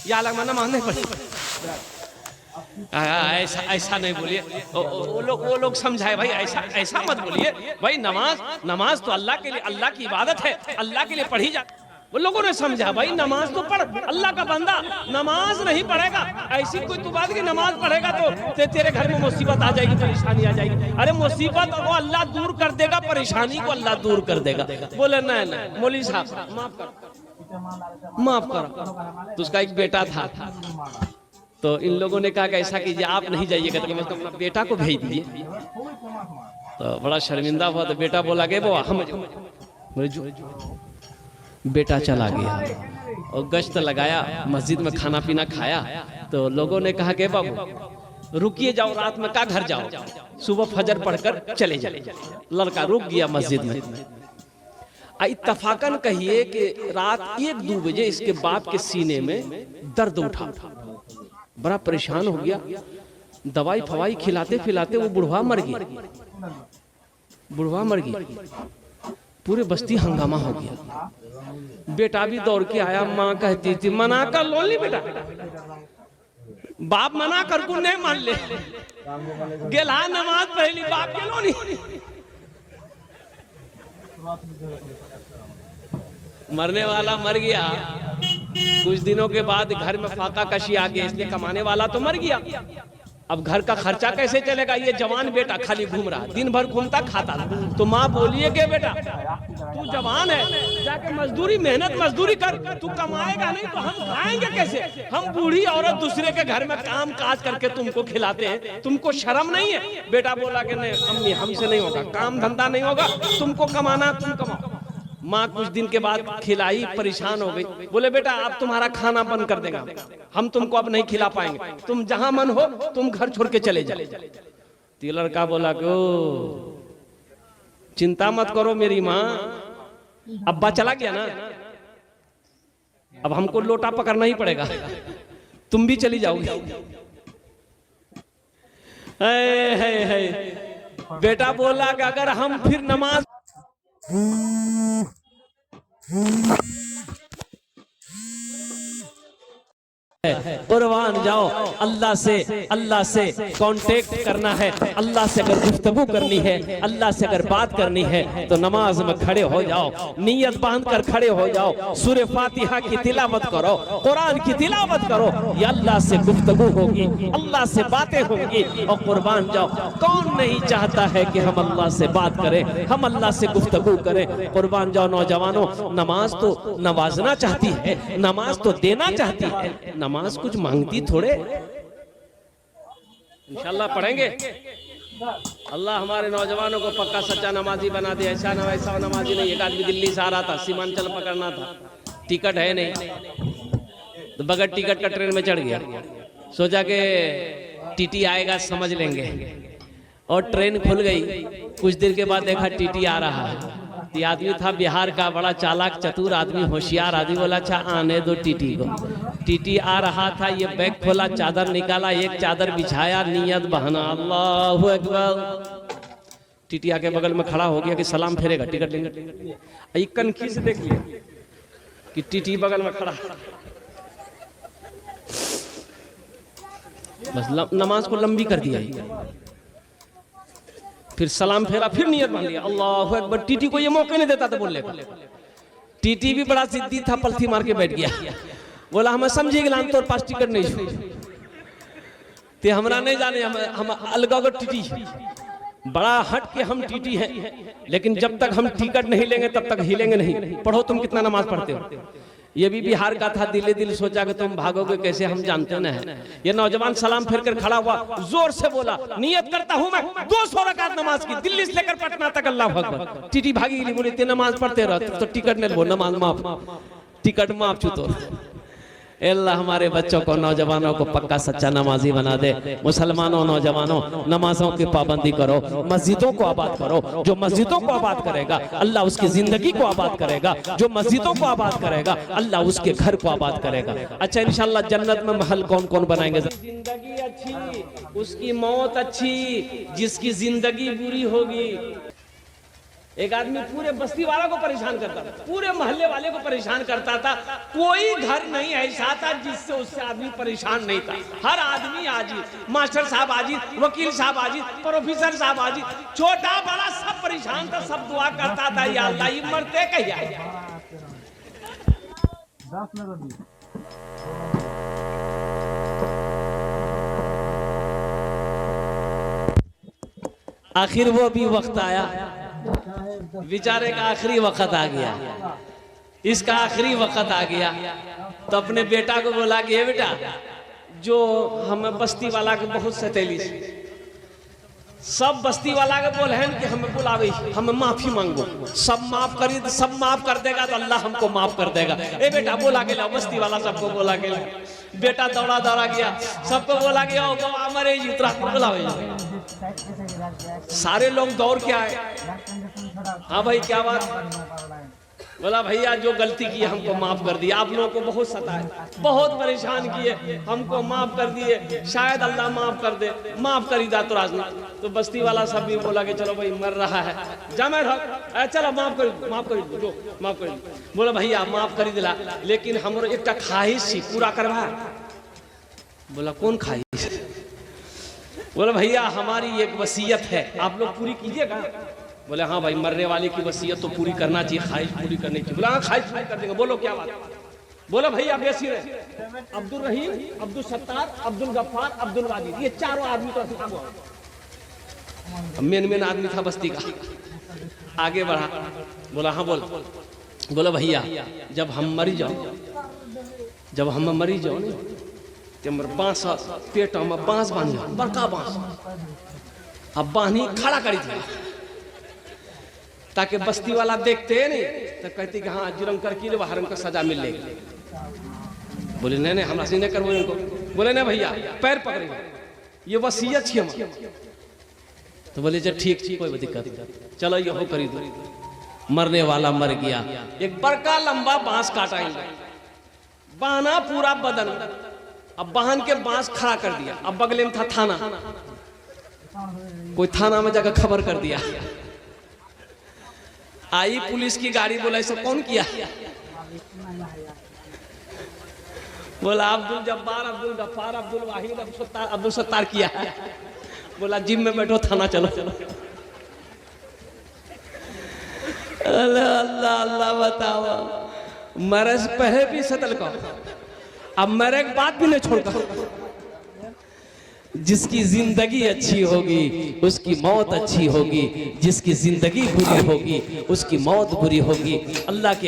या अलग माना मानने पड़े। ऐसा ऐसा नहीं बोलिए, वो लोग समझाए भाई, ऐसा ऐसा मत बोलिए भाई। नमाज तो अल्लाह के लिए, अल्लाह की इबादत है, अल्लाह के लिए पढ़ी जा। वो लोगों ने समझा भाई नमाज तो पढ़, अल्लाह का बंदा नमाज नहीं पढ़ेगा, ऐसी कोई तो बात कि नमाज पढ़ेगा तो तेरे घर में मुसीबत आ जाएगी, परेशानी आ जाएगी। अरे मुसीबत वो अल्लाह दूर कर देगा, परेशानी को अल्लाह दूर कर देगा। बोले नहीं मौलवी साहब माफ करो। तो उसका एक बेटा था, तो इन लोगों ने कहा कि ऐसा कीजिए, आप नहीं जाइएगा तो अपना बेटा को भेज दीजिए। तो बड़ा शर्मिंदा हुआ, तो बेटा बोला कि वो हम बेटा चला गया और गश्त लगाया, मस्जिद में खाना पीना खाया। तो लोगों ने कहा कि बाबू रुकिए, जाओ रात में का घर जाओ, सुबह फजर पढ़कर चले जाए। लड़का रुक गया मस्जिद में। इत्तफाकन कहिए कि रात 1-2 बजे इसके बाप के सीने में दर्द उठा, बड़ा परेशान हो गया। दवाई फवाई खिलाते खिलाते वो बुढ़वा मर गया। बुढ़वा मर गया, पूरे बस्ती हंगामा हो गया। बेटा भी दौड़ के आया, माँ कहती थी मना कर लो ली बेटा, बाप मना कर को नहीं मान ले, गेला नमाज पहली बाप के लो नहीं। मरने वाला मर गया, कुछ दिनों के बाद घर में फाका कशी आ गई, इसलिए कमाने वाला तो मर गया। अब घर का खर्चा कैसे चलेगा? ये जवान बेटा खाली घूम रहा, दिन भर घूमता खाता। तो माँ बोलिए कि बेटा तू जवान है, जाके मजदूरी मेहनत मजदूरी कर, तू कमाएगा नहीं तो हम खाएंगे कैसे? हम बूढ़ी औरत दूसरे के घर में काम काज करके तुमको खिलाते हैं, तुमको शर्म नहीं है? बेटा बोला कि नहीं अम्मी हमसे नहीं होगा, काम धंधा नहीं होगा, तुमको कमाना तुम कमाओ। माँ कुछ दिन के बाद खिलाई, परेशान हो गई। बोले बेटा अब तुम्हारा खाना बंद कर देगा, हम तुमको अब नहीं खिला पाएंगे, तुम जहां मन हो तुम घर छोड़ के चले जाओ। तो लड़का बोला कि चिंता मत करो मेरी माँ, अब्बा चला गया ना, अब हमको लोटा पकड़ना ही पड़ेगा, तुम भी चली जाओगी। बेटा बोला कि अगर हम फिर नमाज कुर्बान जाओ, अल्लाह से कांटेक्ट करना है, अल्लाह से अगर गुफ्तगू करनी है, अल्लाह से अगर बात करनी है तो नमाज में खड़े हो जाओ, नियत बांध कर खड़े हो जाओ, सूरे फातिहा की तिलावत करो, कुरान की तिलावत करो, ये अल्लाह से गुफ्तगू होगी, अल्लाह से बातें होंगी। और कुर्बान जाओ, कौन नहीं चाहता है कि हम अल्लाह से बात करें, हम अल्लाह से गुफ्तगू करें? कुर्बान जाओ नौजवानों, नमाज तो नवाजना चाहती है, नमाज तो देना चाहती है, नमाज कुछ मांगती थोड़े। इंशाल्लाह पढ़ेंगे। अल्लाह हमारे नौजवानों को पक्का सच्चा नमाजी बना दे। ऐसा ना वैसा नमाजी नहीं। एक आदमी दिल्ली से आ रहा था, सीमांचल पकड़ना था, टिकट है नहीं, तो बगैर टिकट का ट्रेन में चढ़ गया, सोचा कि टीटी आएगा समझ लेंगे, और ट्रेन खुल गई। कुछ देर के बाद देखा टीटी आ रहा है। ये आदमी था बिहार का, बड़ा चालाक चतुर आदमी, होशियार आदमी। बोला अच्छा आने दो टीटी को। टीटी आ रहा था, ये बैग खोला, चादर निकाला, एक चादर बिछाया, नियत बहाना अल्लाहु अकबर। टीटी आके बगल में खड़ा हो गया कि सलाम फेरेगा, टिकट लेंगे। कनखी से देख लिया कि टीटी बगल में खड़ा, बस नमाज को लंबी कर दिया। फिर सलाम फेरा, फिर नियत मान लिया अल्लाहु अकबर। टीटी को ये मौके नहीं देता था बोलने का। टीटी भी बड़ा जिद्दी था, पलथी मार के बैठ गया। बोला हमें समझी कि तोर पास टिकट नहीं ते हमरा नहीं जाने, हम अलग टीटी, बड़ा हट के हम टीटी हैं, लेकिन जब तक हम टिकट नहीं लेंगे तब तक हिलेंगे नहीं। पढ़ो तुम कितना नमाज पढ़ते हो। ये भी बिहार का था, दिले दिल सोचा कि तुम भागोगे कैसे, हम जानते ना है। ये नौजवान सलाम फेर कर खड़ा हुआ, जोर से बोला नियत करता हूं मैं 200 रकात नमाज की, दिल्ली से लेकर पटना तक। अल्लाह अकबर। टीटी भागी गई, बोली ते नमाज पढ़ते रहो तो टिकट नहीं लो, नमाज माफ, टिकट माफ छूतो। अल्लाह हमारे बच्चों को, नौजवानों को पक्का सच्चा नमाजी बना दे। मुसलमानों नौजवानों, नमाजों की पाबंदी करो, मस्जिदों को आबाद करो। जो मस्जिदों को आबाद करेगा अल्लाह उसकी जिंदगी को आबाद करेगा, जो मस्जिदों को आबाद करेगा अल्लाह उसके घर को आबाद करेगा। अच्छा इंशाल्लाह जन्नत में महल कौन कौन बनाएंगे? जिंदगी अच्छी, उसकी मौत अच्छी, जिसकी जिंदगी बुरी होगी। एक आदमी पूरे बस्ती वाला को परेशान करता था, पूरे मोहल्ले वाले को परेशान करता था। कोई घर नहीं ऐसा था जिससे उससे आदमी परेशान नहीं था। हर आदमी आजिज, मास्टर साहब आजिज, वकील साहब आजिज, प्रोफेसर साहब आजिज, छोटा बड़ा सब परेशान था। सब दुआ करता था, या अल्लाह ये मरते कहिया। आखिर वो भी वक्त आया, बेचारे का आखिरी वक्त आ गया, इसका आखिरी वक्त आ गया। तो अपने बेटा को बोला कि ये बेटा, जो हमें बस्ती वाला के बहुत सतेली, सब बस्ती वाला के बोल हैं कि हमें बुलावे, हमें माफी मांगो, सब माफ करी तो सब माफ कर देगा तो अल्लाह हमको माफ कर देगा। ए बेटा बोला के लाओ, बस्ती वाला सबको बोला के लाओ। बेटा दौड़ा दौड़ा गया, सबको बोला कि आओ हमारे उतरा बुलावे। सारे लोग दौड़ के आए। हाँ भाई क्या बात? बोला भैया जो गलती की हमको माफ कर दिया, आप लोगों को बहुत सताए, बहुत परेशान किए, हमको माफ कर दिए, शायद अल्लाह माफ कर दे, माफ कर ही दा तो राजनी। तो बस्ती वाला सब भी बोला कि चलो भाई मर रहा है, जमे रहो, चलो माफ कर दो, माफ कर। बोला भैया माफ कर दिला, लेकिन हमरो एक ख्वाहिश पूरा करवा। बोला कौन ख्वाहिश? बोला भैया हमारी एक वसीयत है, आप लोग पूरी कीजिएगा। बोले हाँ भाई, मरने वाले की वसीयत तो पूरी करना चाहिए, ख्वाहिश पूरी करनी चाहिए। बोला हाँ ख्वाहिश पूरी कर देंगे, बोलो क्या बात? बोला भैया बेसी रहे, अब्दुल रहीम, अब्दुल सत्तार, अब्दुल गफ्फार, अब्दुल वाजिद, ये चारों आदमी तो मेन आदमी था बस्ती का। आगे बढ़ा, बोला हाँ बोल। बोला भैया जब हम मरी जाओ, जब हम मरी जाओ नहीं तो बांस पेट में बांस बांधी, बड़का बांस, अब बांधी खड़ा करी थी, ताकि बस्ती वाला देखते है नहीं तो कहती कि हाँ जुर्म कर की हरम का सजा मिल लेगी। बोले नहीं नहीं हमरा से नहीं करबो इनको। बोले नहीं भैया पैर पकड़ेंगे, ये वसीयत छी हम। तो बोले जो ठीक कोई दिक्कत नहीं, चलो ये हो करी दो। मरने वाला मर गया, एक बड़का लंबा बांस काटा, बांधा पूरा बदन, अब बांध के बांस खड़ा कर दिया। अब बगले में था थाना, कोई थाना में जाकर खबर कर दिया। आई पुलिस की गाड़ी, बोला ऐसा कौन किया? बोला अब्दुल जब्बार, अब्दुल गफ्फार, अब्दुल वाहिद, अब्दुल सत्तार किया। बोला जिम में बैठो, थाना चलो। अल्लाह अल्लाह अल्लाह, बताओ मरे से पहले भी सतल को, अब मेरे एक बात भी नहीं छोड़कर। जिसकी जिंदगी अच्छी होगी उसकी मौत अच्छी होगी, जिसकी जिंदगी बुरी होगी उसकी मौत बुरी होगी। अल्लाह के